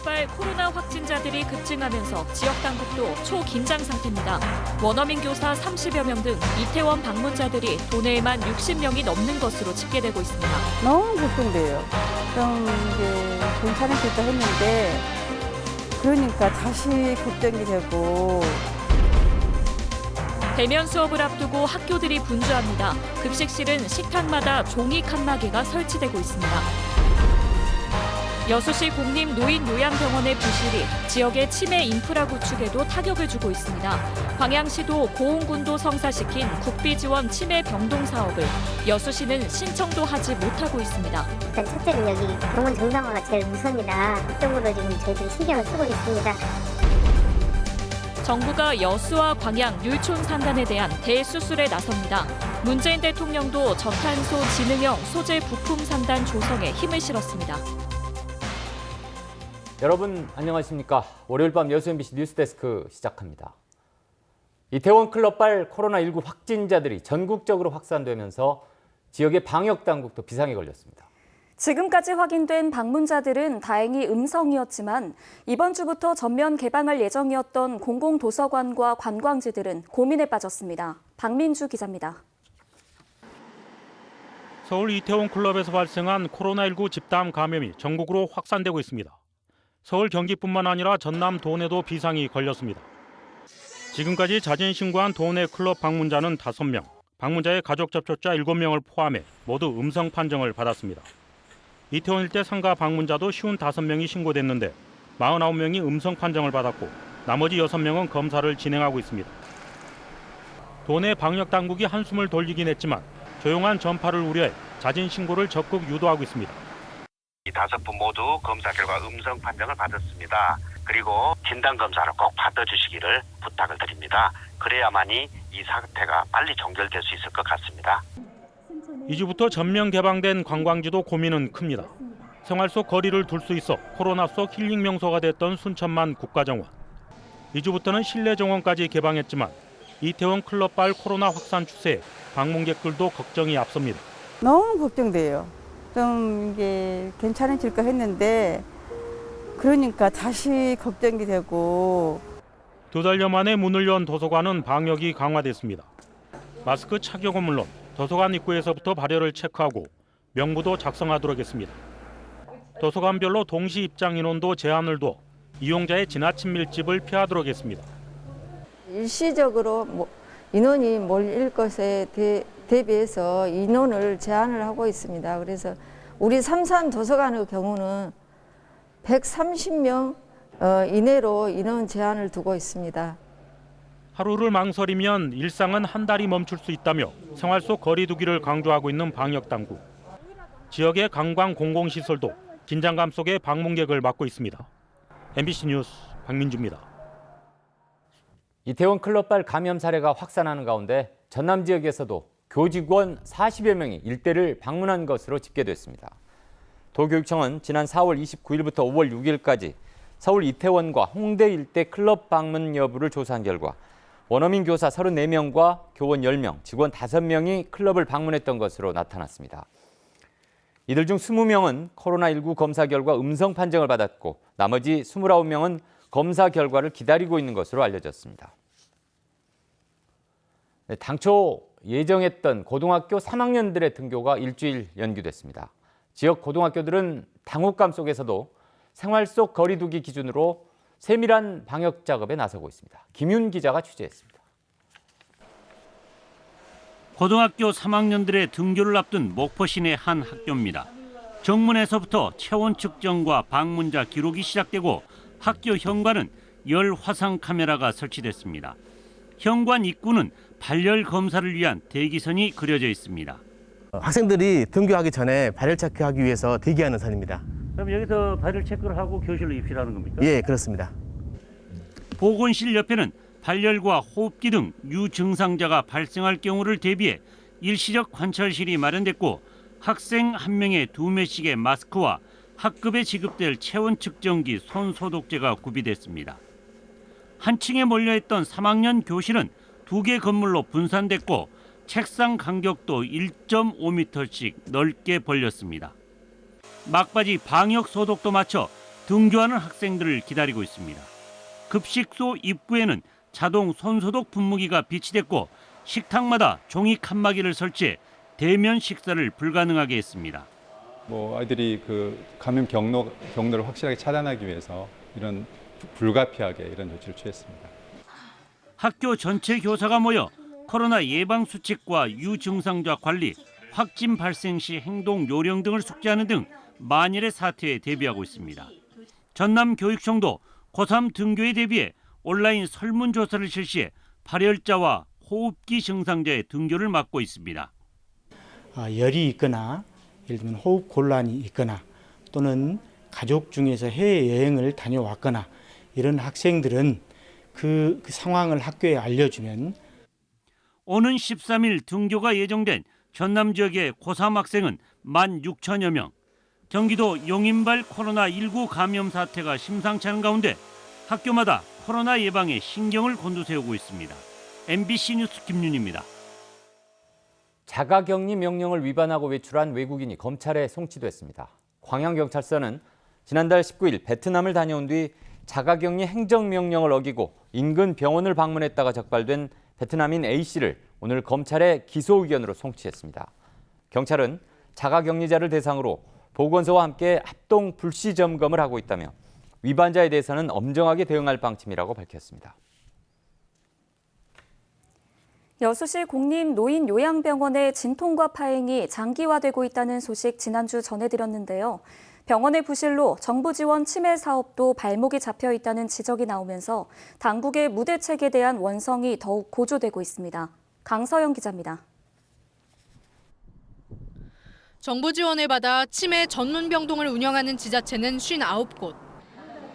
클럽발 코로나 확진자들이 급증하면서 지역 당국도 초긴장 상태입니다. 원어민 교사 30여 명 등 이태원 방문자들이 도내에만 60명이 넘는 것으로 집계되고 있습니다. 너무 걱정돼요. 좀 이제 괜찮을까 했는데 그러니까 다시 걱정이 되고. 대면 수업을 앞두고 학교들이 분주합니다. 급식실은 식탁마다 종이 칸막이가 설치되고 있습니다. 여수시 공립노인요양병원의 부실이 지역의 치매 인프라 구축에도 타격을 주고 있습니다. 광양시도 고흥군도 성사시킨 국비지원 치매 병동 사업을 여수시는 신청도 하지 못하고 있습니다. 일단 첫째는 여기 병원 정상화가 제일 우선이다. 이쪽으로 지금 저희들이 신경을 쓰고 있습니다. 정부가 여수와 광양, 율촌 산단에 대한 대수술에 나섭니다. 문재인 대통령도 저탄소 지능형 소재 부품 산단 조성에 힘을 실었습니다. 여러분 안녕하십니까? 월요일 밤 여수 MBC 뉴스데스크 시작합니다. 이태원 클럽발 코로나19 확진자들이 전국적으로 확산되면서 지역의 방역당국도 비상에 걸렸습니다. 지금까지 확인된 방문자들은 다행히 음성이었지만 이번 주부터 전면 개방할 예정이었던 공공도서관과 관광지들은 고민에 빠졌습니다. 박민주 기자입니다. 서울 이태원 클럽에서 발생한 코로나19 집단 감염이 전국으로 확산되고 있습니다. 서울 경기뿐만 아니라 전남 도내도 비상이 걸렸습니다. 지금까지 자진 신고한 도내 클럽 방문자는 5명, 방문자의 가족 접촉자 7명을 포함해 모두 음성 판정을 받았습니다. 이태원 일대 상가 방문자도 55명이 신고됐는데 49명이 음성 판정을 받았고 나머지 6명은 검사를 진행하고 있습니다. 도내 방역당국이 한숨을 돌리긴 했지만 조용한 전파를 우려해 자진 신고를 적극 유도하고 있습니다. 이 5분 모두 검사 결과 음성 판정을 받았습니다. 그리고 진단검사를 꼭 받아주시기를 부탁을 드립니다. 그래야만이 이 사태가 빨리 종결될 수 있을 것 같습니다. 2주부터 전면 개방된 관광지도 고민은 큽니다. 생활 속 거리를 둘 수 있어 코로나 속 힐링 명소가 됐던 순천만 국가정원. 2주부터는 실내 정원까지 개방했지만 이태원 클럽발 코로나 확산 추세에 방문객들도 걱정이 앞섭니다. 너무 걱정돼요. 좀 이게 괜찮아질까 했는데 그러니까 다시 걱정이 되고. 2달여 만에 문을 연 도서관은 방역이 강화됐습니다. 마스크 착용은 물론 도서관 입구에서부터 발열을 체크하고 명부도 작성하도록 했습니다. 도서관별로 동시 입장 인원도 제한을 둬 이용자의 지나친 밀집을 피하도록 했습니다. 일시적으로 인원이 몰릴 것에 대비해서 인원을 제한을 하고 있습니다. 그래서 우리 삼산 도서관의 경우는 130명 이내로 인원 제한을 두고 있습니다. 하루를 망설이면 일상은 한 달이 멈출 수 있다며 생활 속 거리 두기를 강조하고 있는 방역당국. 지역의 관광 공공시설도 긴장감 속에 방문객을 맞고 있습니다. MBC 뉴스 박민주입니다. 이태원 클럽발 감염 사례가 확산하는 가운데 전남 지역에서도 교직원 40여 명이 일대를 방문한 것으로 집계됐습니다. 도교육청은 지난 4월 29일부터 5월 6일까지 서울 이태원과 홍대 일대 클럽 방문 여부를 조사한 결과 원어민 교사 34명과 교원 10명, 직원 5명이 클럽을 방문했던 것으로 나타났습니다. 이들 중 20명은 코로나19 검사 결과 음성 판정을 받았고 나머지 29명은 검사 결과를 기다리고 있는 것으로 알려졌습니다. 당초 예정했던 고등학교 3학년들의 등교가 일주일 연기됐습니다. 지역 고등학교들은 당혹감 속에서도 생활 속 거리 두기 기준으로 세밀한 방역 작업에 나서고 있습니다. 김윤 기자가 취재했습니다. 고등학교 3학년들의 등교를 앞둔 목포 시내 한 학교입니다. 정문에서부터 체온 측정과 방문자 기록이 시작되고 학교 현관은 열 화상 카메라가 설치됐습니다. 현관 입구는 발열 검사를 위한 대기선이 그려져 있습니다. 학생들이 등교하기 전에 발열 체크하기 위해서 대기하는 선입니다. 그럼 여기서 발열 체크를 하고 교실로 입실하는 겁니까? 예, 그렇습니다. 보건실 옆에는 발열과 호흡기 등 유증상자가 발생할 경우를 대비해 일시적 관찰실이 마련됐고 학생 한 명에 2매씩의 마스크와 학급에 지급될 체온 측정기, 손 소독제가 구비됐습니다. 한 층에 몰려있던 3학년 교실은 2개 건물로 분산됐고 책상 간격도 1.5m씩 넓게 벌렸습니다. 막바지 방역 소독도 마쳐 등교하는 학생들을 기다리고 있습니다. 급식소 입구에는 자동 손소독 분무기가 비치됐고 식탁마다 종이 칸막이를 설치해 대면 식사를 불가능하게 했습니다. 아이들이 그 감염 경로를 확실하게 차단하기 위해서 이런 불가피하게 이런 조치를 취했습니다. 학교 전체 교사가 모여 코로나 예방 수칙과 유증상자 관리, 확진 발생 시 행동 요령 등을 숙지하는 등 만일의 사태에 대비하고 있습니다. 전남교육청도 고3 등교에 대비해 온라인 설문조사를 실시해 발열자와 호흡기 증상자의 등교를 막고 있습니다. 열이 있거나 예를 들면 호흡 곤란이 있거나 또는 가족 중에서 해외여행을 다녀왔거나 이런 학생들은 그 상황을 학교에 알려주면 오는 13일 등교가 예정된 전남 지역의 고3 학생은 16,000여 명. 경기도 용인발 코로나19 감염 사태가 심상치 않은 가운데 학교마다 코로나 예방에 신경을 곤두세우고 있습니다. MBC 뉴스 김윤입니다. 자가격리 명령을 위반하고 외출한 외국인이 검찰에 송치됐습니다. 광양경찰서는 지난달 19일 베트남을 다녀온 뒤 자가격리 행정명령을 어기고 인근 병원을 방문했다가 적발된 베트남인 A씨를 오늘 검찰에 기소 의견으로 송치했습니다. 경찰은 자가격리자를 대상으로 보건소와 함께 합동 불시 점검을 하고 있다며 위반자에 대해서는 엄정하게 대응할 방침이라고 밝혔습니다. 여수시 공립노인요양병원의 진통과 파행이 장기화되고 있다는 소식 지난주 전해드렸는데요. 병원의 부실로 정부 지원 치매 사업도 발목이 잡혀 있다는 지적이 나오면서 당국의 무대책에 대한 원성이 더욱 고조되고 있습니다. 강서영 기자입니다. 정부 지원을 받아 치매 전문 병동을 운영하는 지자체는 59곳.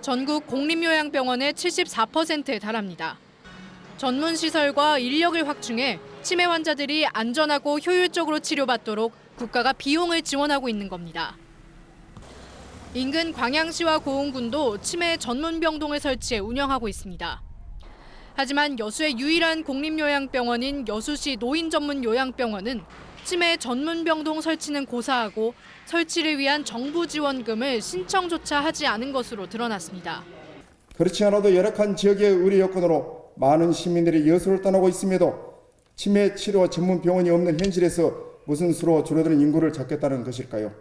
전국 공립요양병원의 74%에 달합니다. 전문 시설과 인력을 확충해 치매 환자들이 안전하고 효율적으로 치료받도록 국가가 비용을 지원하고 있는 겁니다. 인근 광양시와 고흥군도 치매 전문 병동을 설치해 운영하고 있습니다. 하지만 여수의 유일한 공립요양병원인 여수시 노인전문요양병원은 치매 전문 병동 설치는 고사하고 설치를 위한 정부 지원금을 신청조차 하지 않은 것으로 드러났습니다. 그렇지 않아도 열악한 지역의 의료 여건으로 많은 시민들이 여수를 떠나고 있음에도 치매 치료 전문 병원이 없는 현실에서 무슨 수로 줄어드는 인구를 찾겠다는 것일까요?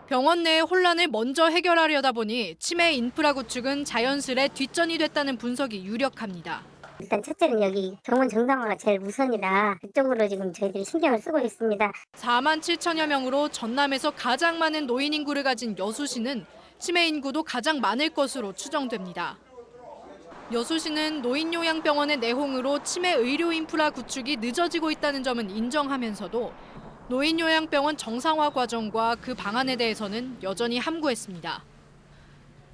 병원 내 혼란을 먼저 해결하려다 보니 치매 인프라 구축은 자연스레 뒷전이 됐다는 분석이 유력합니다. 일단 첫째는 여기 병원 정상화가 제일 우선이다. 그쪽으로 지금 저희들이 신경을 쓰고 있습니다. 4만 7천여 명으로 전남에서 가장 많은 노인 인구를 가진 여수시는 치매 인구도 가장 많을 것으로 추정됩니다. 여수시는 노인요양병원의 내홍으로 치매 의료 인프라 구축이 늦어지고 있다는 점은 인정하면서도 노인요양병원 정상화 과정과 그 방안에 대해서는 여전히 함구했습니다.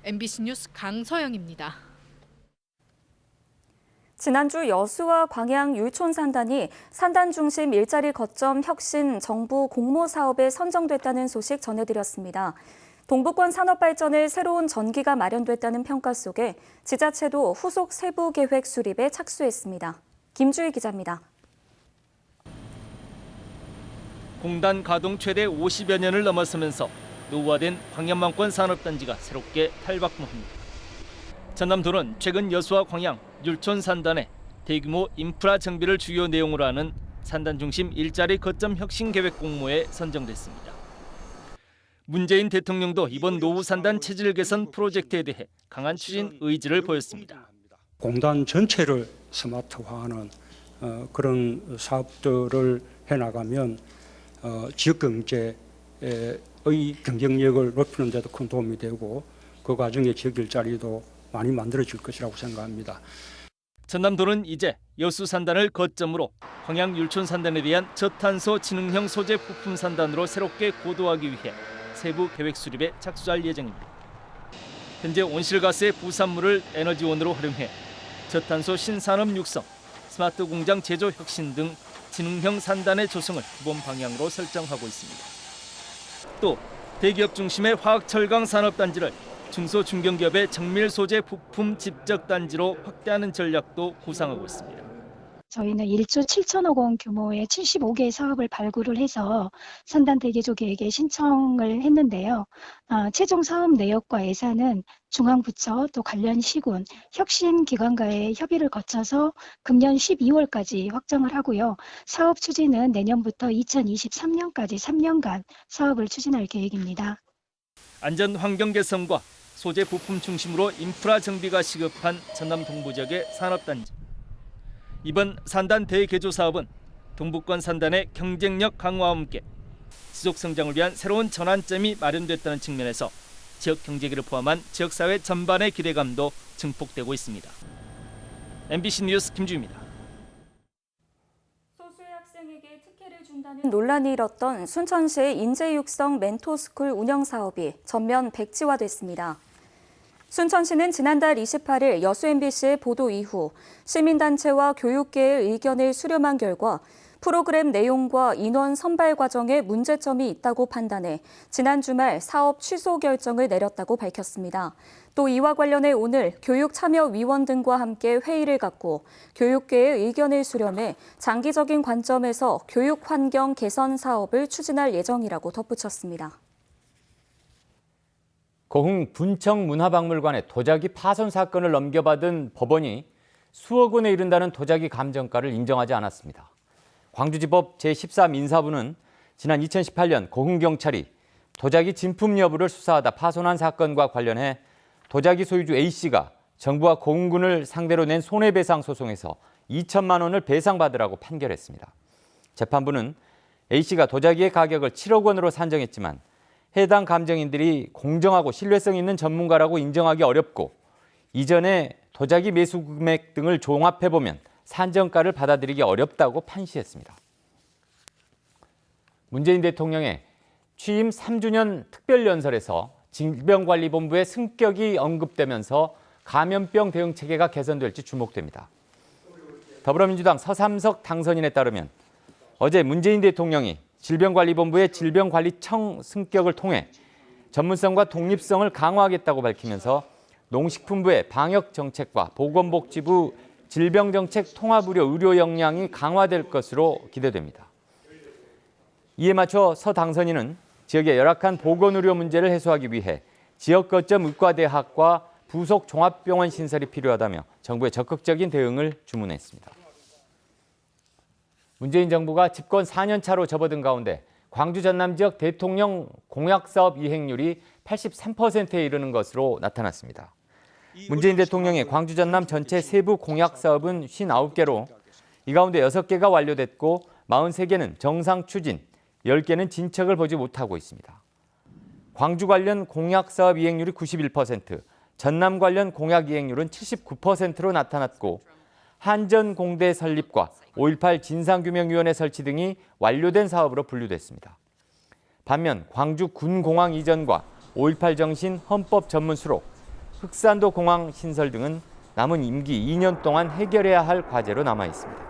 MBC 뉴스 강서영입니다. 지난주 여수와 광양 율촌산단이 산단 중심 일자리 거점 혁신 정부 공모 사업에 선정됐다는 소식 전해드렸습니다. 동부권 산업 발전에 새로운 전기가 마련됐다는 평가 속에 지자체도 후속 세부 계획 수립에 착수했습니다. 김주희 기자입니다. 공단 가동 최대 50여 년을 넘어서면서 노후화된 광양만권 산업단지가 새롭게 탈바꿈합니다. 전남도는 최근 여수와 광양, 율촌 산단에 대규모 인프라 정비를 주요 내용으로 하는 산단 중심 일자리 거점 혁신 계획 공모에 선정됐습니다. 문재인 대통령도 이번 노후 산단 체질 개선 프로젝트에 대해 강한 추진 의지를 보였습니다. 공단 전체를 스마트화하는 그런 사업들을 해나가면 지역 경제의 경쟁력을 높이는 데도 큰 도움이 되고 그 과정에 지역 일자리도 많이 만들어질 것이라고 생각합니다. 전남도는 이제 여수 산단을 거점으로 광양 율촌 산단에 대한 저탄소 지능형 소재 부품 산단으로 새롭게 고도화하기 위해 세부 계획 수립에 착수할 예정입니다. 현재 온실가스의 부산물을 에너지원으로 활용해 저탄소 신산업 육성, 스마트 공장 제조 혁신 등 지능형 산단의 조성을 기본 방향으로 설정하고 있습니다. 또 대기업 중심의 화학철강 산업단지를 중소 중견기업의 정밀 소재 부품 집적 단지로 확대하는 전략도 구상하고 있습니다. 저희는 1조 7천억 원 규모의 75개의 사업을 발굴을 해서 산단 대개조계에게 신청을 했는데요. 최종 사업 내역과 예산은 중앙부처 또 관련 시군, 혁신기관과의 협의를 거쳐서 금년 12월까지 확정을 하고요. 사업 추진은 내년부터 2023년까지 3년간 사업을 추진할 계획입니다. 안전 환경 개선과 소재 부품 중심으로 인프라 정비가 시급한 전남 동부 지역의 산업단지. 이번 산단 대개조 사업은 동북권 산단의 경쟁력 강화와 함께 지속 성장을 위한 새로운 전환점이 마련됐다는 측면에서 지역 경제계를 포함한 지역사회 전반의 기대감도 증폭되고 있습니다. MBC 뉴스 김주입니다. 소수의 학생에게 특혜를 준다는 논란이 일었던 순천시의 인재육성 멘토스쿨 운영 사업이 전면 백지화됐습니다. 순천시는 지난달 28일 여수 MBC의 보도 이후 시민단체와 교육계의 의견을 수렴한 결과 프로그램 내용과 인원 선발 과정에 문제점이 있다고 판단해 지난 주말 사업 취소 결정을 내렸다고 밝혔습니다. 또 이와 관련해 오늘 교육참여위원 등과 함께 회의를 갖고 교육계의 의견을 수렴해 장기적인 관점에서 교육 환경 개선 사업을 추진할 예정이라고 덧붙였습니다. 고흥 분청문화박물관의 도자기 파손 사건을 넘겨받은 법원이 수억 원에 이른다는 도자기 감정가를 인정하지 않았습니다. 광주지법 제14민사부는 지난 2018년 고흥경찰이 도자기 진품 여부를 수사하다 파손한 사건과 관련해 도자기 소유주 A씨가 정부와 고흥군을 상대로 낸 손해배상 소송에서 2천만 원을 배상받으라고 판결했습니다. 재판부는 A씨가 도자기의 가격을 7억 원으로 산정했지만 해당 감정인들이 공정하고 신뢰성 있는 전문가라고 인정하기 어렵고 이전에 도자기 매수 금액 등을 종합해보면 산정가를 받아들이기 어렵다고 판시했습니다. 문재인 대통령의 취임 3주년 특별연설에서 질병관리본부의 승격이 언급되면서 감염병 대응 체계가 개선될지 주목됩니다. 더불어민주당 서삼석 당선인에 따르면 어제 문재인 대통령이 질병관리본부의 질병관리청 승격을 통해 전문성과 독립성을 강화하겠다고 밝히면서 농식품부의 방역정책과 보건복지부 질병정책 통합의료 의료 역량이 강화될 것으로 기대됩니다. 이에 맞춰 서 당선인은 지역의 열악한 보건의료 문제를 해소하기 위해 지역 거점 의과대학과 부속 종합병원 신설이 필요하다며 정부의 적극적인 대응을 주문했습니다. 문재인 정부가 집권 4년 차로 접어든 가운데 광주 전남 지역 대통령 공약사업 이행률이 83%에 이르는 것으로 나타났습니다. 문재인 대통령의 광주 전남 전체 세부 공약사업은 59개로 이 가운데 6개가 완료됐고 43개는 정상 추진, 10개는 진척을 보지 못하고 있습니다. 광주 관련 공약사업 이행률이 91%, 전남 관련 공약 이행률은 79%로 나타났고 한전공대 설립과 5.18 진상규명위원회 설치 등이 완료된 사업으로 분류됐습니다. 반면 광주 군공항 이전과 5.18 정신 헌법 전문 수록, 흑산도 공항 신설 등은 남은 임기 2년 동안 해결해야 할 과제로 남아 있습니다.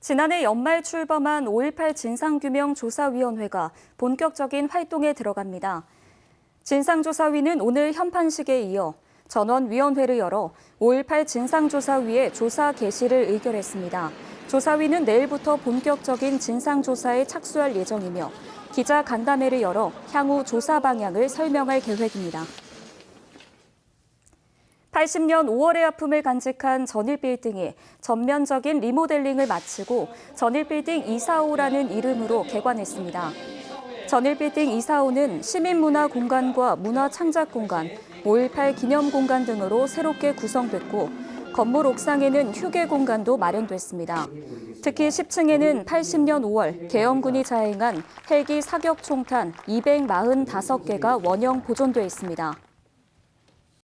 지난해 연말 출범한 5.18 진상규명조사위원회가 본격적인 활동에 들어갑니다. 진상조사위는 오늘 현판식에 이어 전원위원회를 열어 5.18 진상조사위의 조사 개시를 의결했습니다. 조사위는 내일부터 본격적인 진상조사에 착수할 예정이며 기자 간담회를 열어 향후 조사 방향을 설명할 계획입니다. 80년 5월의 아픔을 간직한 전일빌딩이 전면적인 리모델링을 마치고 전일빌딩 245라는 이름으로 개관했습니다. 전일빌딩 245는 시민문화공간과 문화창작공간, 5.18 기념공간 등으로 새롭게 구성됐고 건물 옥상에는 휴게공간도 마련됐습니다. 특히 10층에는 80년 5월 계엄군이 자행한 헬기 사격 총탄 245개가 원형 보존돼 있습니다.